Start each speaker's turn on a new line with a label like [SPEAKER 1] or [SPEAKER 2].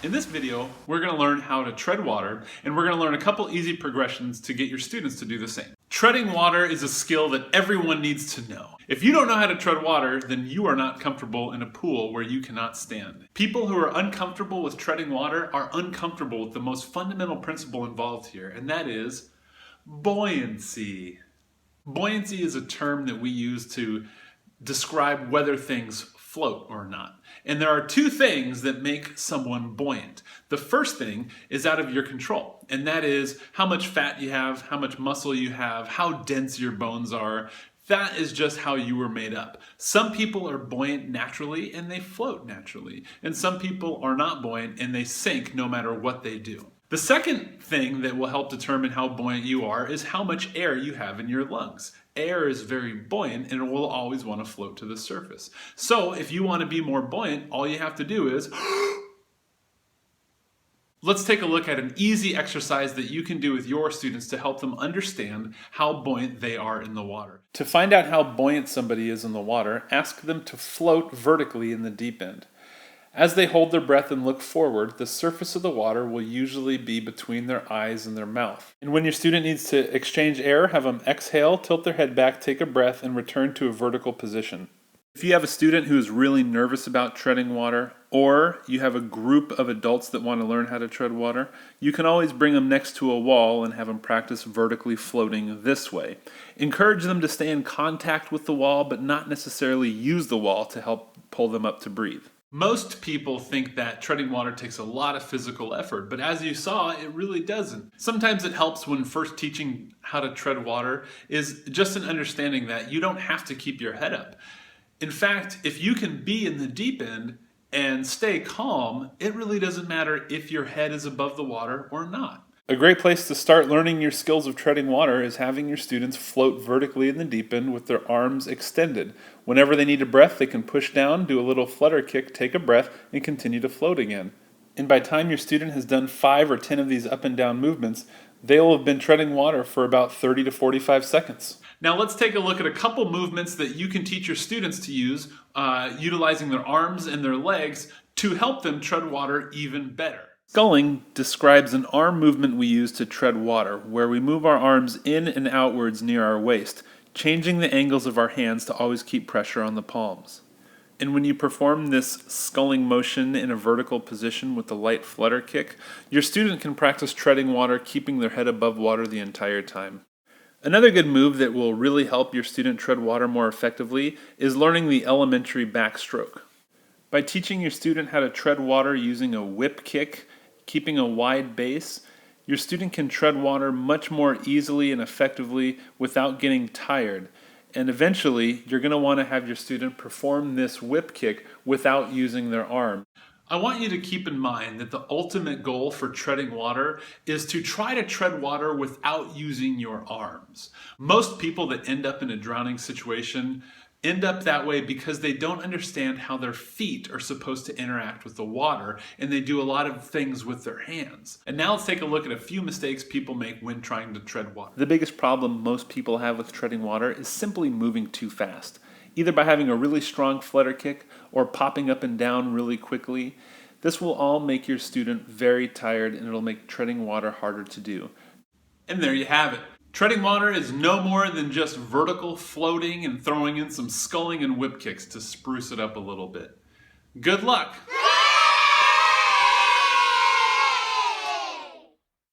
[SPEAKER 1] In this video, we're going to learn how to tread water, and we're going to learn a couple easy progressions to get your students to do the same. Treading water is a skill that everyone needs to know. If you don't know how to tread water, then you are not comfortable in a pool where you cannot stand. People who are uncomfortable with treading water are uncomfortable with the most fundamental principle involved here, and that is buoyancy. Buoyancy is a term that we use to describe whether things float or not. And there are two things that make someone buoyant. The first thing is out of your control, and that is how much fat you have, how much muscle you have, how dense your bones are. That is just how you were made up. Some people are buoyant naturally and they float naturally, and some people are not buoyant and they sink no matter what they do. The second thing that will help determine how buoyant you are is how much air you have in your lungs. Air is very buoyant and it will always want to float to the surface. So if you want to be more buoyant, all you have to do is let's take a look at an easy exercise that you can do with your students to help them understand how buoyant they are in the water. To find out how buoyant somebody is in the water, ask them to float vertically in the deep end. As they hold their breath and look forward, the surface of the water will usually be between their eyes and their mouth. And when your student needs to exchange air, have them exhale, tilt their head back, take a breath, and return to a vertical position. If you have a student who is really nervous about treading water, or you have a group of adults that want to learn how to tread water, you can always bring them next to a wall and have them practice vertically floating this way. Encourage them to stay in contact with the wall, but not necessarily use the wall to help pull them up to breathe. Most people think that treading water takes a lot of physical effort, but as you saw, it really doesn't. Sometimes it helps when first teaching how to tread water is just an understanding that you don't have to keep your head up. In fact, if you can be in the deep end and stay calm, it really doesn't matter if your head is above the water or not. A great place to start learning your skills of treading water is having your students float vertically in the deep end with their arms extended. Whenever they need a breath, they can push down, do a little flutter kick, take a breath, and continue to float again. And by the time your student has done 5 or 10 of these up and down movements, they will have been treading water for about 30 to 45 seconds. Now let's take a look at a couple movements that you can teach your students to use, utilizing their arms and their legs to help them tread water even better. Sculling describes an arm movement we use to tread water, where we move our arms in and outwards near our waist, changing the angles of our hands to always keep pressure on the palms. And when you perform this sculling motion in a vertical position with a light flutter kick, your student can practice treading water, keeping their head above water the entire time. Another good move that will really help your student tread water more effectively is learning the elementary backstroke. By teaching your student how to tread water using a whip kick, keeping a wide base, your student can tread water much more easily and effectively without getting tired. And eventually, you're going to want to have your student perform this whip kick without using their arm. I want you to keep in mind that the ultimate goal for treading water is to try to tread water without using your arms. Most people that end up in a drowning situation end up that way because they don't understand how their feet are supposed to interact with the water, and they do a lot of things with their hands. And now let's take a look at a few mistakes people make when trying to tread water. The biggest problem most people have with treading water is simply moving too fast, either by having a really strong flutter kick or popping up and down really quickly. This will all make your student very tired, and it'll make treading water harder to do. And there you have it. Treading water is no more than just vertical floating and throwing in some sculling and whip kicks to spruce it up a little bit. Good luck!